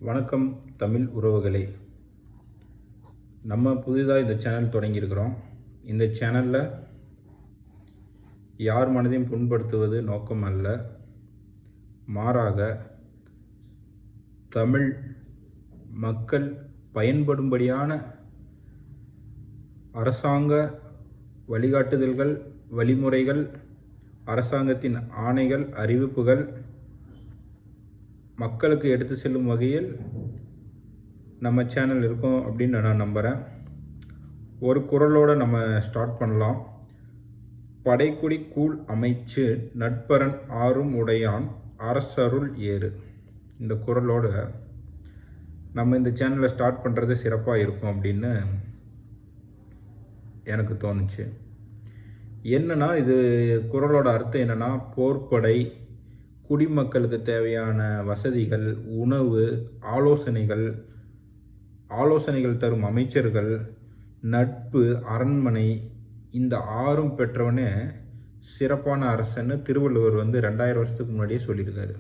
வணக்கம் தமிழ் உறவுகளே. நம்ம புதிதாக இந்த சேனல் தொடங்கியிருக்கிறோம். இந்த சேனலில் யார் மனதையும் புண்படுத்துவது நோக்கம் அல்ல, மாறாக தமிழ் மக்கள் பயன்படும்படியான அரசாங்க வழிகாட்டுதல்கள், வழிமுறைகள், அரசாங்கத்தின் ஆணைகள், அறிவிப்புகள் மக்களுக்கு எடுத்து செல்லும் வகையில் நம்ம சேனல் இருக்கும் அப்படின்னு நான் நம்புகிறேன். ஒரு குரலோடு நம்ம ஸ்டார்ட் பண்ணலாம். படைக்குடி கூழ் அமைச்சு நட்பரன் ஆறும் உடையான் அரசருள் ஏறு. இந்த குரலோடு நம்ம இந்த சேனலை ஸ்டார்ட் பண்ணுறது சிறப்பாக இருக்கும் அப்படின்னு எனக்கு தோணுச்சு. என்னென்னா, இது குரலோட அர்த்தம் என்னென்னா, போர்ப்படை, குடிமக்களுக்கு தேவையான வசதிகள், உணவு, ஆலோசனைகள் தரும் அமைச்சர்கள், நட்பு, அரண்மனை, இந்த ஆறும் பெற்றவனே சிறப்பான அரசன்னு திருவள்ளுவர் 2000 வருஷத்துக்கு முன்னாடியே சொல்லியிருக்காரு.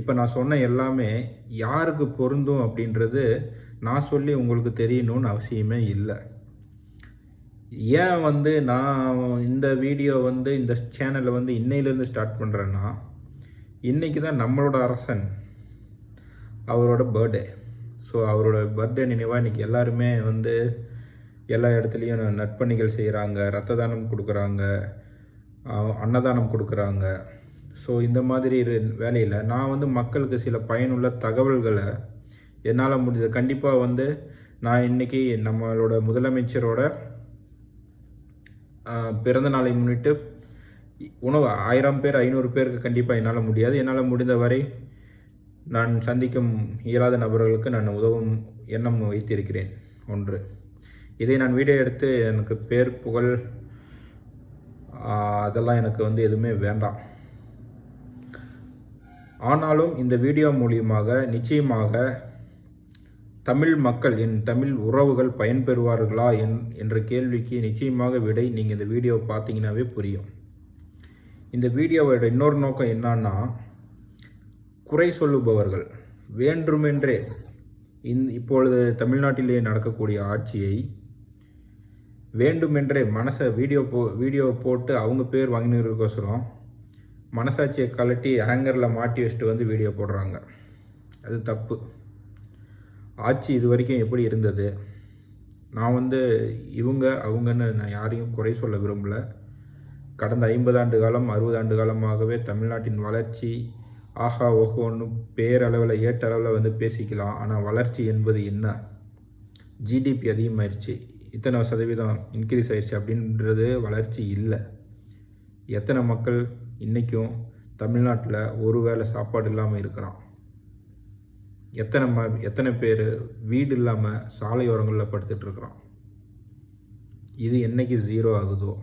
இப்போ நான் சொன்ன எல்லாமே யாருக்கு பொருந்தும் அப்படின்றது நான் சொல்லி உங்களுக்கு தெரியணும்னு அவசியமே இல்லை. ஏன் நான் இந்த வீடியோ இந்த சேனலை இன்னையிலேருந்து ஸ்டார்ட் பண்ணுறேன்னா, இன்றைக்கி தான் நம்மளோட அரசன் அவரோட பர்த்டே. ஸோ அவரோட பர்த்டே நினைவாக இன்றைக்கி எல்லாருமே எல்லா இடத்துலையும் நற்பணிகள் செய்கிறாங்க, இரத்த தானம் கொடுக்குறாங்க, அன்னதானம் கொடுக்குறாங்க. ஸோ இந்த மாதிரி வேலையில் நான் மக்களுக்கு சில பயனுள்ள தகவல்களை என்னால் முடிஞ்சது கண்டிப்பாக நான் இன்றைக்கி நம்மளோட முதலமைச்சரோட பிறந்த நாளை முன்னிட்டு உணவு 1000 பேர் 500 பேருக்கு கண்டிப்பாக என்னால் முடியாது. என்னால் முடிந்த வரை நான் சந்திக்கும் இயலாத நபர்களுக்கு நான் உதவும் எண்ணம் வைத்திருக்கிறேன். ஒன்று, இதை நான் வீடியோ எடுத்து எனக்கு பேர் புகழ் அதெல்லாம் எனக்கு எதுவுமே வேண்டாம். ஆனாலும் இந்த வீடியோ மூலியமாக நிச்சயமாக தமிழ் மக்கள், என் தமிழ் உறவுகள் பயன்பெறுவார்களா என்ற கேள்விக்கு நிச்சயமாக விடை நீங்கள் இந்த வீடியோவை பார்த்தீங்கன்னாவே புரியும். இந்த வீடியோவோட இன்னொரு நோக்கம் என்னன்னா, குறை சொல்லுபவர்கள் வேண்டுமென்றே இப்பொழுது தமிழ்நாட்டிலே நடக்கக்கூடிய ஆட்சியை வேண்டுமென்றே வீடியோ போட்டு அவங்க பேர் வாங்கினதுக்கோசரம் மனசாட்சியை கலட்டி ஹேங்கரில் மாட்டி வச்சுட்டு வீடியோ போடுறாங்க. அது தப்பு. ஆட்சி இது வரைக்கும் எப்படி இருந்தது, நான் இவங்க அவங்கன்னு நான் யாரையும் குறை சொல்ல விரும்பலை. கடந்த 50 ஆண்டு காலம் 60 ஆண்டு காலமாகவே தமிழ்நாட்டின் வளர்ச்சி ஆஹா ஓஹோன்னு பேரளவில் ஏட்டளவில் பேசிக்கலாம். ஆனால் வளர்ச்சி என்பது என்ன? ஜிடிபி அதிகமாகிடுச்சு, இத்தனை சதவீதம் இன்க்ரீஸ் ஆயிடுச்சு அப்படின்றது வளர்ச்சி இல்லை. எத்தனை மக்கள் இன்றைக்கும் தமிழ்நாட்டில் ஒரு வேளை சாப்பாடு இல்லாமல் இருக்கிறான்? எத்தனை பேர் வீடு இல்லாமல் சாலையோரங்களில் படுத்துட்ருக்குறான்? இது என்னைக்கு ஜீரோ ஆகுதோ,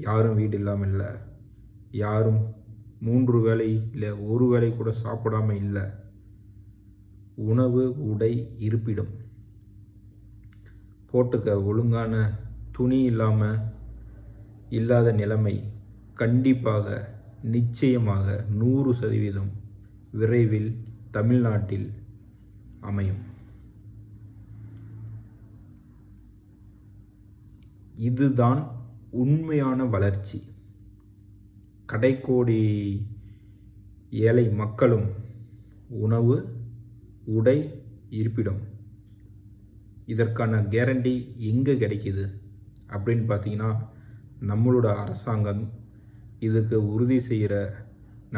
யாரும் வீடு இல்லாமல் இல்லை, யாரும் 3 வேளை இல்லை, ஒரு வேளை கூட சாப்பிடாமல் இல்லை. உணவு, உடை, இருப்பிடம், போட்டுக்க ஒழுங்கான துணி இல்லாத நிலைமை கண்டிப்பாக நிச்சயமாக 100% விரைவில் தமிழ்நாட்டில் அமையும். இதுதான் உண்மையான வளர்ச்சி. கடைக்கோடி ஏழை மக்களும் உணவு, உடை, இருப்பிடம், இதற்கான கேரண்டி எங்கே கிடைக்கிது அப்படின்னு பார்த்தீங்கன்னா, நம்மளோட அரசாங்கம் இதுக்கு உறுதி செய்கிற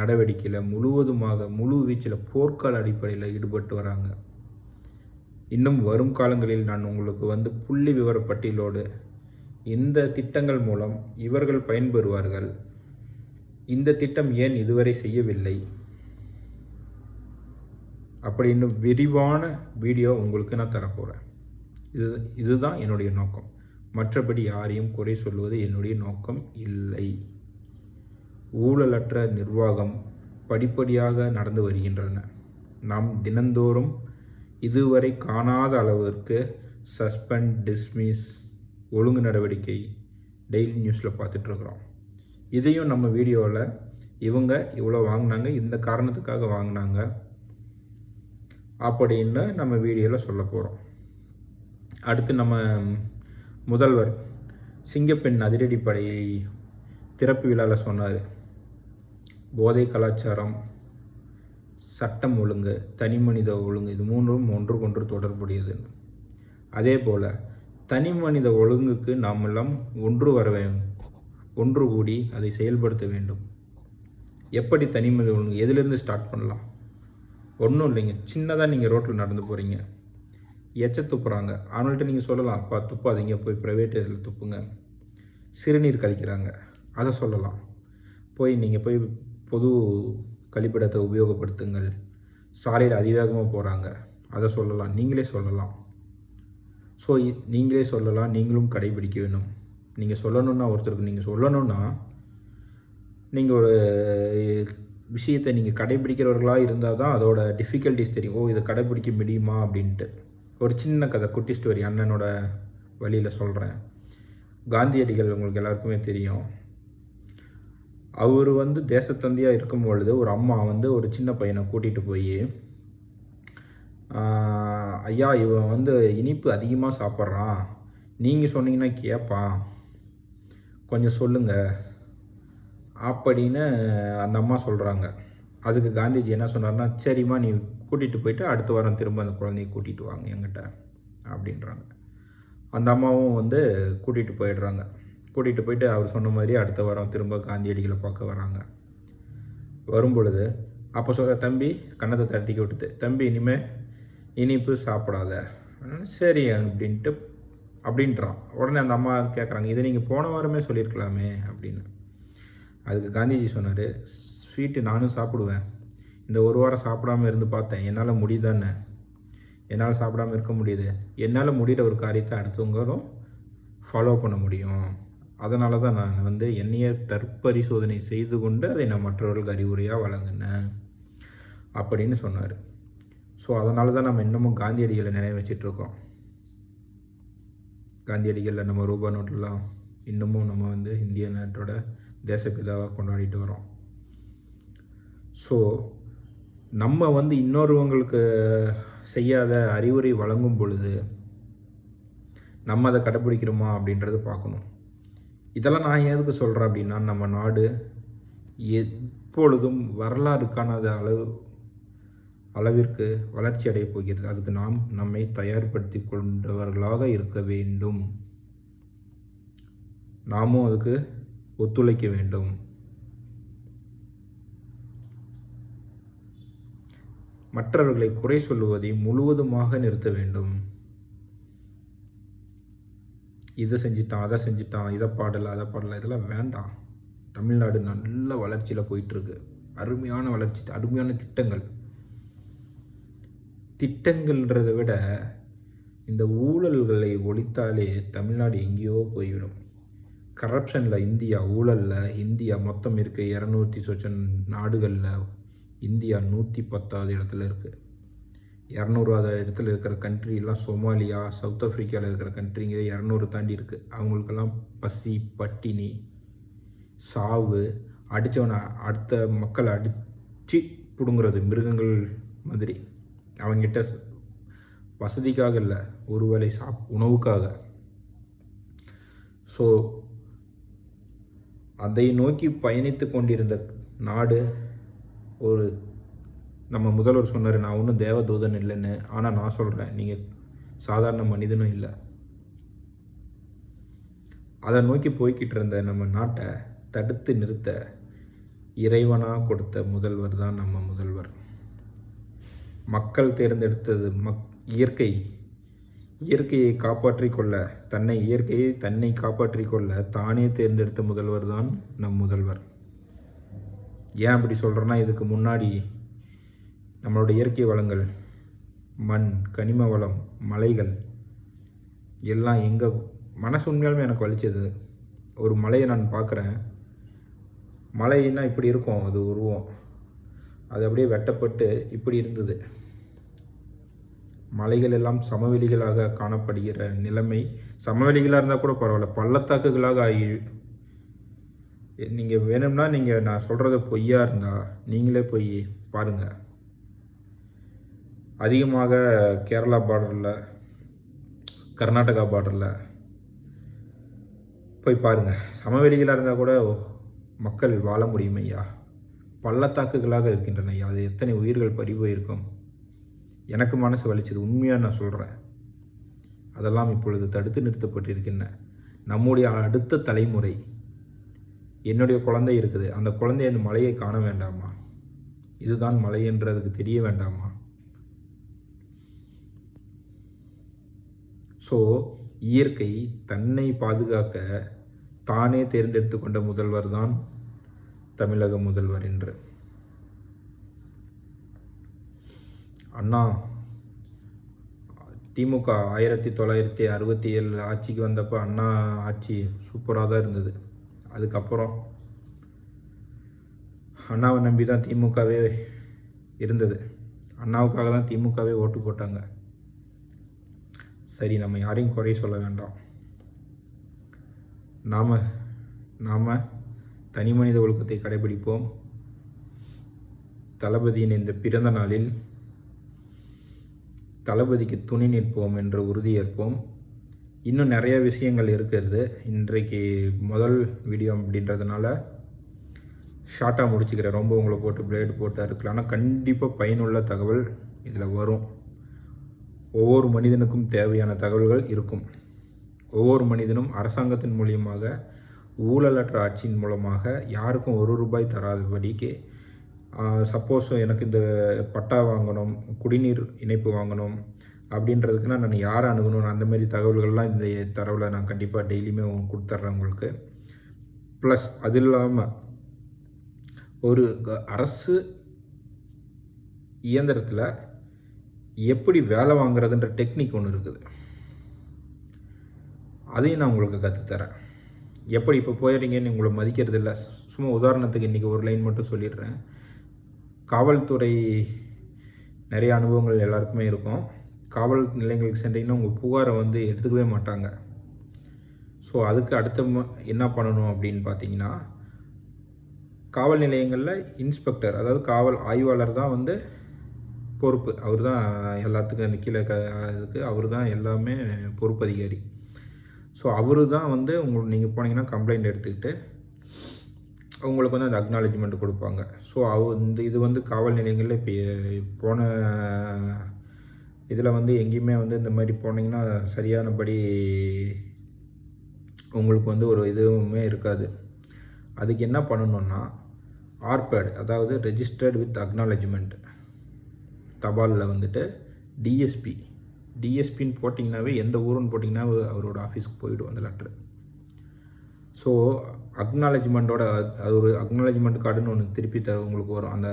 நடவடிக்கையில் முழு வீச்சில் போர்க்கால அடிப்படையில் ஈடுபட்டு வராங்க. இன்னும் வரும் காலங்களில் நான் உங்களுக்கு புள்ளி விவர பட்டியலோடு இந்த திட்டங்கள் மூலம் இவர்கள் பயன்பெறுவார்கள், இந்த திட்டம் ஏன் இதுவரை செய்யவில்லை அப்படின்னு விரிவான வீடியோ உங்களுக்கு நான் தரப்போகிறேன். இதுதான் என்னுடைய நோக்கம். மற்றபடி யாரையும் குறை சொல்வது என்னுடைய நோக்கம் இல்லை. ஊழலற்ற நிர்வாகம் படிப்படியாக நடந்து வருகின்றன. நாம் தினந்தோறும் இதுவரை காணாத அளவிற்கு சஸ்பெண்ட், டிஸ்மிஸ், ஒழுங்கு நடவடிக்கை டெய்லி நியூஸில் பார்த்துட்ருக்குறோம். இதையும் நம்ம வீடியோவில் இவங்க இவ்வளோ வாங்கினாங்க, இந்த காரணத்துக்காக வாங்கினாங்க, அப்படின்னு நம்ம வீடியோவில் சொல்ல போகிறோம். அடுத்து நம்ம முதல்வர் சிங்கப்பெண் அதிரடிப்படை திறப்பு விழாவில் சொன்னார், போதை கலாச்சாரம், சட்டம் ஒழுங்கு, தனி மனித ஒழுங்கு, இது மூன்றும் ஒன்றுக்கொன்று தொடர்புடையது. அதே போல் தனி மனித ஒழுங்குக்கு நாமெல்லாம் ஒன்று வர வேண்டும், ஒன்று கூடி அதை செயல்படுத்த வேண்டும். எப்படி தனி மனித ஒழுங்கு, எதுலேருந்து ஸ்டார்ட் பண்ணலாம்? ஒன்றும் இல்லைங்க, சின்னதாக நீங்கள் ரோட்டில் நடந்து போகிறீங்க, எச்ச துப்புறாங்க, அவங்கள்ட்ட நீங்கள் சொல்லலாம், அப்பா துப்பாதீங்க, போய் ப்ரைவேட் இதில் துப்புங்க. சிறுநீர் கழிக்கிறாங்க, அதை சொல்லலாம், நீங்கள் போய் பொது கழிப்பிடத்தை உபயோகப்படுத்துங்கள். சாலையில் அதிவேகமாக போகிறாங்க, அதை சொல்லலாம், நீங்களே சொல்லலாம். ஸோ நீங்களே சொல்லலாம், நீங்களும் கடைபிடிக்க வேணும். நீங்கள் சொல்லணுன்னா, ஒருத்தருக்கு நீங்கள் சொல்லணுன்னா, நீங்கள் ஒரு விஷயத்தை நீங்கள் கடைபிடிக்கிறவர்களாக இருந்தால் தான் அதோட டிஃபிகல்ட்டிஸ் தெரியும். இதை கடைபிடிக்க முடியுமா அப்படின்ட்டு. ஒரு சின்ன கதை, குட்டி ஸ்டோரி அண்ணனோட வழியில் சொல்கிறேன். காந்தியடிகள் உங்களுக்கு எல்லாருக்குமே தெரியும். அவர் தேசத்தந்தியாக இருக்கும் பொழுது ஒரு அம்மா ஒரு சின்ன பையனை கூட்டிகிட்டு போய், ஐயா இவன் இனிப்பு அதிகமாக சாப்பிட்றான், நீங்கள் சொன்னீங்கன்னா கேட்பான், கொஞ்சம் சொல்லுங்கள் அப்படின்னு அந்த அம்மா சொல்கிறாங்க. அதுக்கு காந்திஜி என்ன சொன்னார்னா, சரிம்மா நீ கூட்டிகிட்டு போயிட்டு அடுத்த வாரம் திரும்ப அந்த குழந்தைய கூட்டிகிட்டு வாங்க என்கிட்ட அப்படின்றாங்க. அந்த அம்மாவும் கூட்டிகிட்டு போயிடுறாங்க. கூட்டிகிட்டு போயிட்டு அவர் சொன்ன மாதிரி அடுத்த வாரம் திரும்ப காந்தியடிகளை பார்க்க வராங்க. வரும் பொழுது அப்போ சொல்கிற, தம்பி கன்னத்தை தட்டிக்க விட்டுது, தம்பி இனிமேல் இனிப்பு சாப்பிடாத. சரி அப்படின்றான். உடனே அந்த அம்மா கேட்குறாங்க, இதை நீங்கள் போன வாரமே சொல்லியிருக்கலாமே அப்படின்னு. அதுக்கு காந்திஜி சொன்னார், ஸ்வீட்டு நானும் சாப்பிடுவேன், இந்த ஒரு வாரம் சாப்பிடாமல் இருந்து பார்த்தேன், என்னால் முடியுதானே, என்னால் சாப்பிடாமல் இருக்க முடியுது, என்னால் முடிகிற ஒரு காரியத்தை அடுத்தவங்களும் ஃபாலோ பண்ண முடியும், அதனால தான் நான் என்னையே தற்பரிசோதனை செய்து கொண்டு அதை நான் மற்றவர்களுக்கு அறிவுரையாக வழங்கினேன் அப்படின்னு சொன்னார். ஸோ அதனால தான் நம்ம இன்னமும் காந்தியடிகளை நினைவு வச்சிட்ருக்கோம். காந்தியடிகளில் நம்ம ரூபா நோட்டெல்லாம் இன்னமும் நம்ம இந்திய நாட்டோட தேசப்பிதாவாக கொண்டாடிட்டு வரோம். ஸோ நம்ம இன்னொருவங்களுக்கு செய்யாத அறிவுரை வழங்கும் பொழுது நம்ம அதை கடைப்பிடிக்கிறோமா அப்படின்றத பார்க்கணும். இதெல்லாம் நான் எதுக்கு சொல்கிறேன் அப்படின்னா, நம்ம நாடு எப்பொழுதும் வரலாறு காணாத அளவிற்கு வளர்ச்சி அடைய போகிறது. அதுக்கு நாம் நம்மை தயார்படுத்தி கொண்டவர்களாக இருக்க வேண்டும். நாமும் அதுக்கு ஒத்துழைக்க வேண்டும். மற்றவர்களை குறை சொல்லுவதை முழுவதுமாக நிறுத்த வேண்டும். இதை செஞ்சிட்டான், அதை செஞ்சிட்டான், இதை பாடலை, அதை பாடலை, இதெல்லாம் வேண்டாம். தமிழ்நாடு நல்ல வளர்ச்சியில் போயிட்டுருக்கு. அருமையான வளர்ச்சி, அருமையான திட்டங்கள்ன்றதை விட இந்த ஊழல்களை ஒழித்தாலே தமிழ்நாடு எங்கேயோ போய்விடும். கரப்ஷனில் இந்தியா, ஊழலில் இந்தியா மொத்தம் இருக்க 200 சொச்சம் நாடுகளில் இந்தியா 110வது இடத்துல இருக்குது. 200வது இடத்துல இருக்கிற கண்ட்ரிலாம் சோமாலியா, சவுத் ஆஃப்ரிக்காவில் இருக்கிற கண்ட்ரிங்க 200 தாண்டி இருக்குது. அவங்களுக்கெல்லாம் பசி, பட்டினி, சாவு, அடித்தவனை அடுத்த மக்களை அடித்து பிடுங்குறது மிருகங்கள் மாதிரி. அவங்ககிட்ட வசதிக்காக இல்லை, ஒருவேளை உணவுக்காக. ஸோ அதை நோக்கி பயணித்து கொண்டிருந்த நாடு நம்ம முதல்வர் சொன்னார், நான் ஒன்றும் தேவதூதன் இல்லைன்னு. ஆனால் நான் சொல்கிறேன், நீங்கள் சாதாரண மனிதனும் இல்லை. அதை நோக்கி போய்கிட்டு இருந்த நம்ம நாட்டை தடுத்து நிறுத்த இறைவனாக கொடுத்த முதல்வர் தான் நம்ம முதல்வர். மக்கள் தேர்ந்தெடுத்தது இயற்கையை காப்பாற்றி கொள்ள, தன்னை காப்பாற்றி கொள்ள தானே தேர்ந்தெடுத்த முதல்வர் தான் நம் முதல்வர். ஏன் அப்படி சொல்கிறேன்னா, இதுக்கு முன்னாடி நம்மளோட இயற்கை வளங்கள், மண், கனிம வளம், மலைகள் எல்லாம் எங்கள் மனசு உண்மையாலுமே எனக்கு வலிச்சது. ஒரு மலையை நான் பார்க்குறேன், மலைன்னா இப்படி இருக்கும், அது உருவம், அது அப்படியே வெட்டப்பட்டு இப்படி இருந்தது. மலைகள் எல்லாம் சமவெளிகளாக காணப்படுகிற நிலைமை, சமவெளிகளாக இருந்தால் கூட பரவாயில்ல, பள்ளத்தாக்குகளாக ஆகி, நீங்கள் வேணும்னா நான் சொல்கிறது பொய்யா இருந்தால் நீங்களே போய் பாருங்கள். அதிகமாக கேரளா பார்டரில், கர்நாடகா பார்டரில் போய் பாருங்கள். சமவெளிகளாக இருந்தால் கூட மக்கள் வாழ முடியும் ஐயா. பள்ளத்தாக்குகளாக இருக்கின்றன ஐயா. அது எத்தனை உயிர்கள் பறிபோயிருக்கும். எனக்கு மனசு வலிச்சது, உண்மையாக நான் சொல்கிறேன். அதெல்லாம் இப்பொழுது தடுத்து நிறுத்தப்பட்டிருக்கின்றன. நம்முடைய அடுத்த தலைமுறை, என்னுடைய குழந்தை இருக்குது, அந்த குழந்தை அந்த மலையை காண வேண்டாமா? இதுதான் மலை என்றதுக்கு தெரிய வேண்டாமா? ஸோ இயற்கை தன்னை பாதுகாக்க தானே தேர்ந்தெடுத்து கொண்ட முதல்வர் தான் தமிழக முதல்வர் என்று. அண்ணா திமுக 1967 ஆட்சிக்கு வந்தப்போ அண்ணா ஆட்சி சூப்பராக தான் இருந்தது. அதுக்கப்புறம் அண்ணாவை நம்பி தான் திமுகவே இருந்தது. அண்ணாவுக்காக தான் திமுகவே ஓட்டு போட்டாங்க. சரி, நம்ம யாரையும் குறை சொல்ல வேண்டாம். நாம் தனி மனித ஒழுக்கத்தை கடைபிடிப்போம். தளபதியின் இந்த பிறந்த நாளில் தளபதிக்கு துணை நிற்போம் என்று உறுதியேற்போம். இன்னும் நிறைய விஷயங்கள் இருக்கிறது. இன்றைக்கு முதல் வீடியோ அப்படின்றதுனால ஷார்ட்டாக முடிச்சுக்கிறேன். ரொம்ப உங்களை போட்டு பிளேடு போட்டு இருக்கலாம். ஆனால் கண்டிப்பாக பயனுள்ள தகவல் இதில் வரும். ஒவ்வொரு மனிதனுக்கும் தேவையான தகவல்கள் இருக்கும். ஒவ்வொரு மனிதனும் அரசாங்கத்தின் மூலியமாக, ஊழலற்ற ஆட்சியின் மூலமாக யாருக்கும் ₹1 தராதபடிக்கு, சப்போஸ் எனக்கு இந்த பட்டா வாங்கணும், குடிநீர் இணைப்பு வாங்கணும் அப்படின்றதுக்குன்னா நான் யாரை அணுகணும், அந்தமாரி தகவல்கள்லாம் இந்த தரவில் நான் கண்டிப்பாக டெய்லியுமே கொடுத்துட்றேன் உங்களுக்கு. ப்ளஸ் அது இல்லாமல் ஒரு அரசு இயந்திரத்தில் எப்படி வேலை வாங்குறதுன்ற டெக்னிக் ஒன்று இருக்குது. அதையும் நான் உங்களுக்கு கற்றுத்தரேன். எப்படி இப்போ போயிடுறீங்கன்னு உங்களை மதிக்கிறது இல்லை. சும்மா உதாரணத்துக்கு இன்றைக்கி ஒரு லைன் மட்டும் சொல்லிடுறேன். காவல்துறை நிறைய அனுபவங்கள் எல்லாருக்குமே இருக்கும். காவல் நிலையங்களுக்கு சென்றீங்கன்னா உங்கள் புகாரை எடுத்துக்கவே மாட்டாங்க. ஸோ அதுக்கு அடுத்த என்ன பண்ணணும் அப்படின்னு பார்த்தீங்கன்னா, காவல் நிலையங்களில் இன்ஸ்பெக்டர், அதாவது காவல் ஆய்வாளர் தான் பொறுப்பு. அவர் தான் எல்லாத்துக்கும் அந்த கீழே இதுக்கு அவர் தான் எல்லாமே பொறுப்பு அதிகாரி. ஸோ அவர் தான் உங்களுக்கு நீங்கள் போனீங்கன்னா கம்ப்ளைண்ட் எடுத்துக்கிட்டு உங்களுக்கு அந்த அக்னாலஜ்மெண்ட் கொடுப்பாங்க. ஸோ இது காவல் நிலையங்களில் இப்போ போன இதில் எங்கேயுமே இந்த மாதிரி போனீங்கன்னா சரியானபடி உங்களுக்கு ஒரு இதுவுமே இருக்காது. அதுக்கு என்ன பண்ணணுன்னா, ஆர்பேட், அதாவது ரெஜிஸ்டர்ட் வித் அக்னாலஜ்மெண்ட், தபாலில் டிஎஸ்பின்னு போட்டிங்கனாவே, எந்த ஊருன்னு போட்டிங்கன்னா அவரோட ஆஃபீஸ்க்கு போயிடும் அந்த லெட்ரு. ஸோ அக்னாலஜ்மெண்ட்டோட அது ஒரு அக்னாலஜ்மெண்ட் கார்டுன்னு ஒன்று திருப்பி உங்களுக்கு வரும். அந்த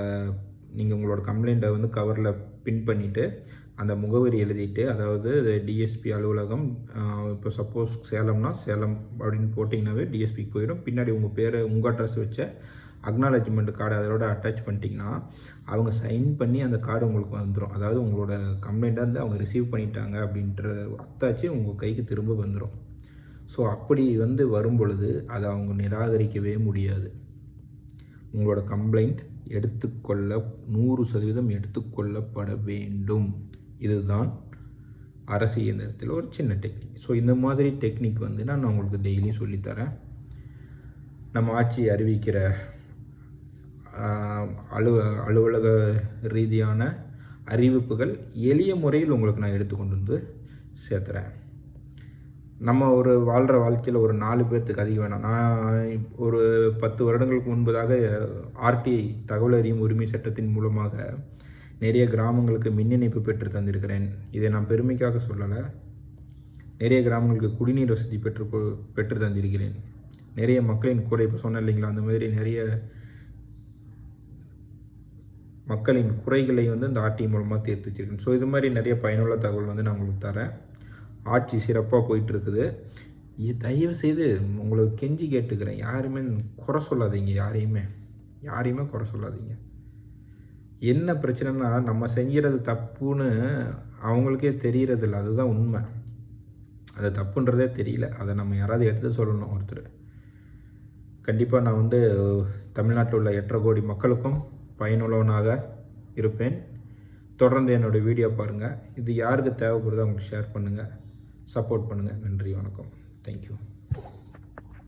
நீங்கள் உங்களோட கம்ப்ளைண்ட்டை கவரில் பின் பண்ணிவிட்டு அந்த முகவரி எழுதிட்டு, அதாவது டிஎஸ்பி அலுவலகம், இப்போ சப்போஸ் சேலம்னா சேலம் அப்படின்னு போட்டிங்கனாவே டிஎஸ்பிக்கு போயிடும். பின்னாடி உங்கள் பேர், உங்கள் அட்ரஸ் வச்ச அக்னாலஜ்மெண்ட் கார்டு அதோட அட்டாச் பண்ணிட்டீங்கன்னா அவங்க சைன் பண்ணி அந்த கார்டு உங்களுக்கு வந்துடும். அதாவது உங்களோட கம்ப்ளைண்ட்டை அவங்க ரிசீவ் பண்ணிட்டாங்க அப்படின்ற அத்தாச்சு உங்கள் கைக்கு திரும்ப வந்துடும். ஸோ அப்படி வரும் பொழுது அதை அவங்க நிராகரிக்கவே முடியாது. உங்களோட கம்ப்ளைண்ட் 100% எடுத்துக்கொள்ளப்பட வேண்டும். இதுதான் அரசு இயந்திரத்தில் ஒரு சின்ன டெக்னிக். ஸோ இந்த மாதிரி டெக்னிக் நான் உங்களுக்கு டெய்லியும் சொல்லித்தரேன். நம்ம ஆட்சி அறிவிக்கிற அலுவலக ரீதியான அறிவிப்புகள் எளிய முறையில் உங்களுக்கு நான் எடுத்துக்கொண்டு சேர்த்துறேன். நம்ம வாழ்கிற வாழ்க்கையில் ஒரு 4 பேர்த்துக்கு அதிகம் வேணாம். நான் ஒரு 10 வருடங்களுக்கு முன்பதாக ஆர்டிஐ, தகவல் அறியும் உரிமை சட்டத்தின் மூலமாக நிறைய கிராமங்களுக்கு மின் இணைப்பு பெற்று தந்திருக்கிறேன். இதை நான் பெருமைக்காக சொல்லலை. நிறைய கிராமங்களுக்கு குடிநீர் வசதி பெற்று தந்திருக்கிறேன். நிறைய மக்களின் குறை, இப்போ சொன்னேன் இல்லைங்களா, அந்த மாதிரி நிறைய மக்களின் குறைகளை இந்த ஆர்டிஐ மூலமாக தீர்த்து வச்சிருக்கேன். ஸோ இது மாதிரி நிறைய பயனுள்ள தகவல் நான் உங்களுக்கு தரேன். ஆட்சி சிறப்பாக போயிட்டுருக்குது. தயவு செய்து உங்களை கெஞ்சி கேட்டுக்கிறேன், யாருமே குறை சொல்லாதீங்க. யாரையுமே குறை சொல்லாதீங்க. என்ன பிரச்சனைனா, நம்ம செஞ்சுறது தப்புன்னு அவங்களுக்கே தெரியறதில்ல. அதுதான் உண்மை. அது தப்புன்றதே தெரியல. அதை நம்ம யாராவது எடுத்து சொல்லணும். ஒருத்தர் கண்டிப்பாக நான் தமிழ்நாட்டில் உள்ள 8.5 கோடி மக்களுக்கும் பயனுள்ளவனாக இருப்பேன். தொடர்ந்து என்னோடய வீடியோ பாருங்கள். இது யாருக்கு தேவைப்படுதோ அவங்களுக்கு ஷேர் பண்ணுங்கள், சப்போர்ட் பண்ணுங்கள். நன்றி, வணக்கம். தேங்க்யூ.